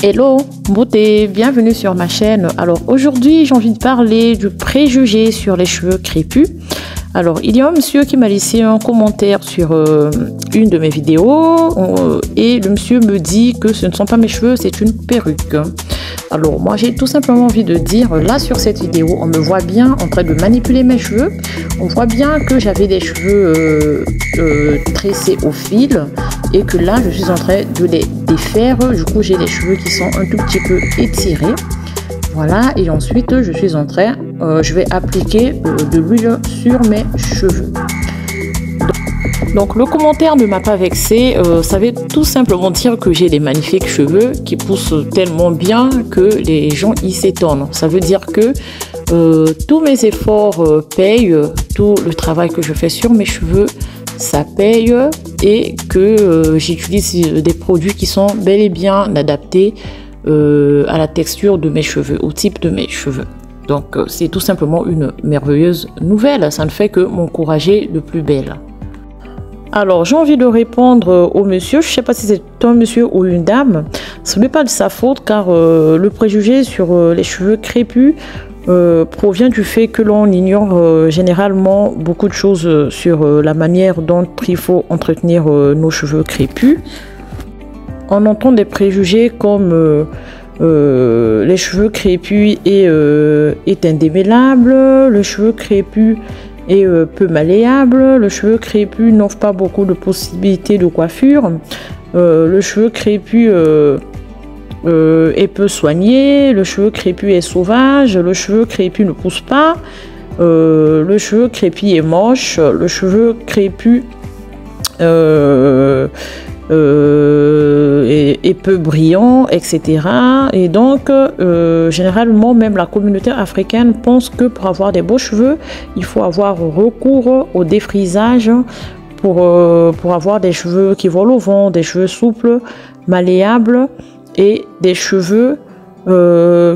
Hello beauté, bienvenue sur ma chaîne. Alors aujourd'hui j'ai envie de parler du préjugé sur les cheveux crépus. Alors il y a un monsieur qui m'a laissé un commentaire sur une de mes vidéos et le monsieur me dit que ce ne sont pas mes cheveux, c'est une perruque. Alors moi j'ai tout simplement envie de dire, là sur cette vidéo on me voit bien en train de manipuler mes cheveux. On voit bien que j'avais des cheveux tressés au fil et que là je suis en train de les défaire. Du coup j'ai les cheveux qui sont un tout petit peu étirés. Voilà, et ensuite je suis en train, je vais appliquer de l'huile sur mes cheveux. Donc le commentaire ne m'a pas vexé, ça veut tout simplement dire que j'ai des magnifiques cheveux qui poussent tellement bien que les gens y s'étonnent. Ça veut dire que tous mes efforts payent, tout le travail que je fais sur mes cheveux, ça paye, et que j'utilise des produits qui sont bel et bien adaptés à la texture de mes cheveux, au type de mes cheveux. Donc c'est tout simplement une merveilleuse nouvelle, ça ne fait que m'encourager de plus belle. Alors j'ai envie de répondre au monsieur, je ne sais pas si c'est un monsieur ou une dame, ce n'est pas de sa faute car le préjugé sur les cheveux crépus provient du fait que l'on ignore généralement beaucoup de choses sur la manière dont il faut entretenir nos cheveux crépus. On entend des préjugés comme les cheveux crépus est indémêlable, le cheveu crépus est peu malléable, le cheveu crépus n'offre pas beaucoup de possibilités de coiffure, le cheveu crépus est peu soigné, le cheveu crépus est sauvage, le cheveu crépus ne pousse pas, le cheveu crépus est moche, le cheveu crépus est peu brillant, etc. Et donc généralement même la communauté africaine pense que pour avoir des beaux cheveux il faut avoir recours au défrisage pour avoir des cheveux qui volent au vent, des cheveux souples, malléables et des cheveux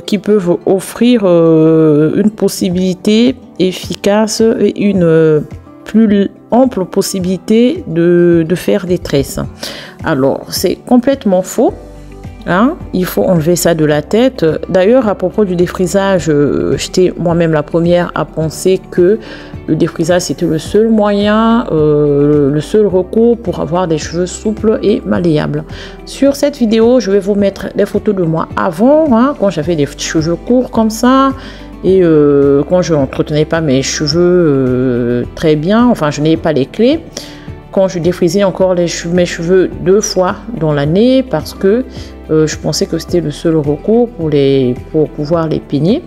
qui peuvent offrir une possibilité efficace et une plus ample possibilité de faire des tresses. Alors c'est complètement faux, hein? Il faut enlever ça de la tête. D'ailleurs à propos du défrisage, j'étais moi-même la première à penser que le défrisage c'était le seul moyen, le seul recours pour avoir des cheveux souples et malléables. Sur cette vidéo je vais vous mettre des photos de moi avant, hein, quand j'avais des cheveux courts comme ça. Et quand je n'entretenais pas mes cheveux très bien, enfin je n'avais pas les clés, quand je défrisais encore mes cheveux 2 fois dans l'année parce que je pensais que c'était le seul recours pour pouvoir les peigner.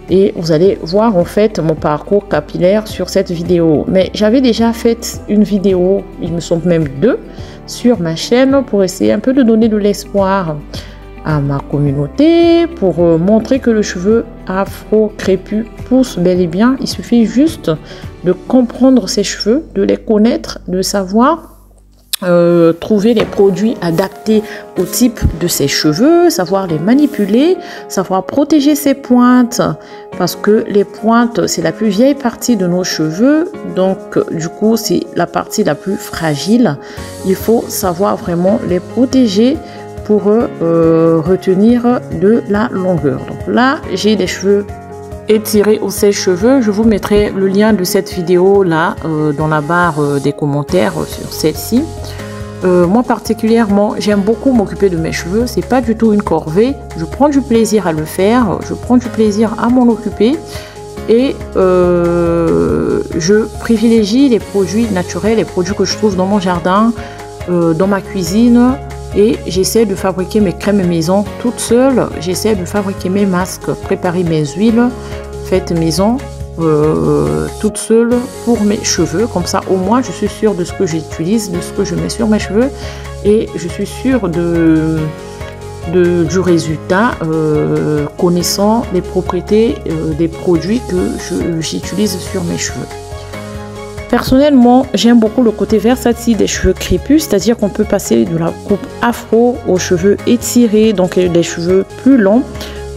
Et vous allez voir en fait mon parcours capillaire sur cette vidéo. Mais j'avais déjà fait une vidéo, il me semble même 2, sur ma chaîne pour essayer un peu de donner de l'espoir à ma communauté, pour montrer que le cheveu afro crépus pousse bel et bien. Il suffit juste de comprendre ses cheveux, de les connaître, de savoir trouver les produits adaptés au type de ses cheveux, savoir les manipuler, savoir protéger ses pointes, parce que les pointes c'est la plus vieille partie de nos cheveux, donc du coup c'est la partie la plus fragile. Il faut savoir vraiment les protéger pour retenir de la longueur. Donc là j'ai des cheveux étirés au sèche-cheveux. Je vous mettrai le lien de cette vidéo là dans la barre des commentaires sur celle-ci. Moi particulièrement j'aime beaucoup m'occuper de mes cheveux, c'est pas du tout une corvée, je prends du plaisir à le faire, je prends du plaisir à m'en occuper et je privilégie les produits naturels, les produits que je trouve dans mon jardin, dans ma cuisine. Et j'essaie de fabriquer mes crèmes maison toute seule, j'essaie de fabriquer mes masques, préparer mes huiles faites maison toute seule pour mes cheveux. Comme ça au moins je suis sûre de ce que j'utilise, de ce que je mets sur mes cheveux, et je suis sûre du résultat, connaissant les propriétés des produits que j'utilise sur mes cheveux. Personnellement, j'aime beaucoup le côté versatile des cheveux crépus, c'est-à-dire qu'on peut passer de la coupe afro aux cheveux étirés, donc des cheveux plus longs,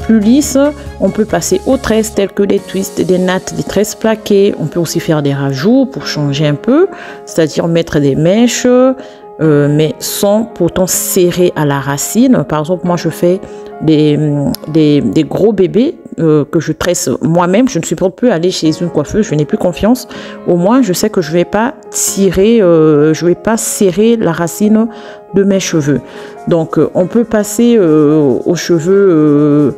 plus lisses. On peut passer aux tresses telles que des twists, des nattes, des tresses plaquées. On peut aussi faire des rajouts pour changer un peu, c'est-à-dire mettre des mèches, mais sans pourtant serrer à la racine. Par exemple, moi, je fais des gros bébés que je tresse moi-même. Je ne supporte plus aller chez une coiffeuse, je n'ai plus confiance. Au moins, je sais que je vais pas tirer, je vais pas serrer la racine de mes cheveux. Donc, on peut passer aux cheveux...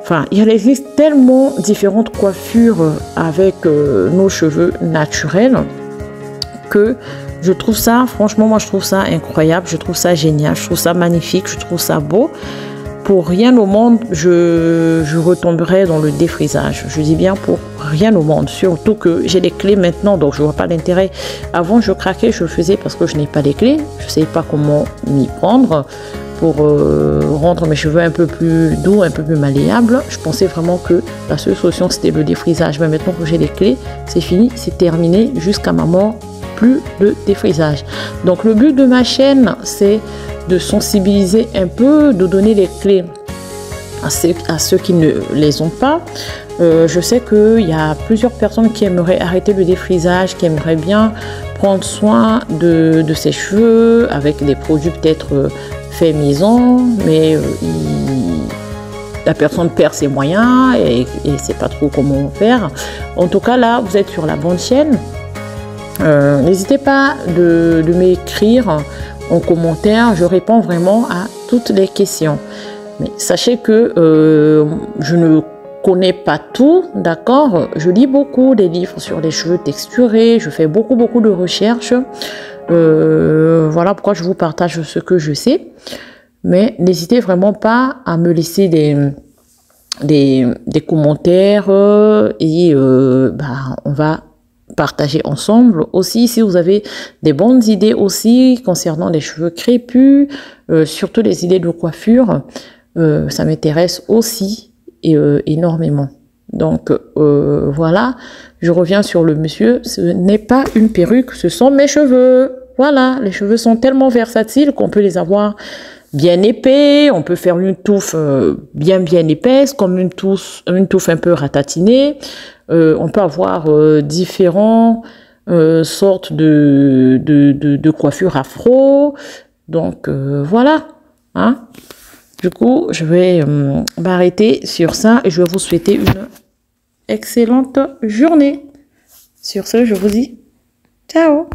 Enfin, il existe tellement différentes coiffures avec nos cheveux naturels que je trouve ça, franchement, moi je trouve ça incroyable, je trouve ça génial, je trouve ça magnifique, je trouve ça beau. Pour rien au monde, je retomberai dans le défrisage. Je dis bien pour rien au monde, surtout que j'ai les clés maintenant, donc je vois pas l'intérêt. Avant, je craquais, je le faisais parce que je n'ai pas les clés, je ne savais pas comment m'y prendre pour rendre mes cheveux un peu plus doux, un peu plus malléables. Je pensais vraiment que la seule solution, c'était le défrisage. Mais maintenant que j'ai les clés, c'est fini, c'est terminé jusqu'à ma mort. Plus de défrisage. Donc le but de ma chaîne, c'est de sensibiliser un peu, de donner les clés à ceux qui ne les ont pas. Je sais qu'il y a plusieurs personnes qui aimeraient arrêter le défrisage, qui aimeraient bien prendre soin de ses cheveux avec des produits peut-être faits maison, mais la personne perd ses moyens et ne sait pas trop comment faire. En tout cas, là, vous êtes sur la bonne chaîne. N'hésitez pas de m'écrire en commentaire, je réponds vraiment à toutes les questions. Mais sachez que je ne connais pas tout, d'accord? Je lis beaucoup des livres sur les cheveux texturés, je fais beaucoup de recherches. Voilà pourquoi je vous partage ce que je sais. Mais n'hésitez vraiment pas à me laisser des commentaires et on va partager ensemble. Aussi, si vous avez des bonnes idées aussi concernant les cheveux crépus, surtout les idées de coiffure, ça m'intéresse aussi énormément. Donc voilà, je reviens sur le monsieur. Ce n'est pas une perruque, ce sont mes cheveux. Voilà, les cheveux sont tellement versatiles qu'on peut les avoir bien épais, on peut faire une touffe bien épaisse, comme une touffe un peu ratatinée. On peut avoir différentes sortes de coiffures afro. Donc voilà. Hein? Du coup, je vais m'arrêter sur ça et je vais vous souhaiter une excellente journée. Sur ce, je vous dis ciao.